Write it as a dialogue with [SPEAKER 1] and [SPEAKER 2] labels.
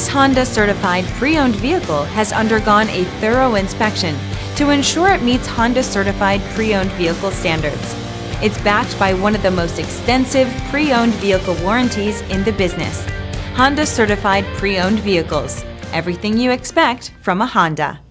[SPEAKER 1] This Honda certified pre-owned vehicle has undergone a thorough inspection to ensure it meets Honda certified pre-owned vehicle standards. It's backed by one of the most extensive pre-owned vehicle warranties in the business. Honda certified pre-owned vehicles. Everything you expect from a Honda.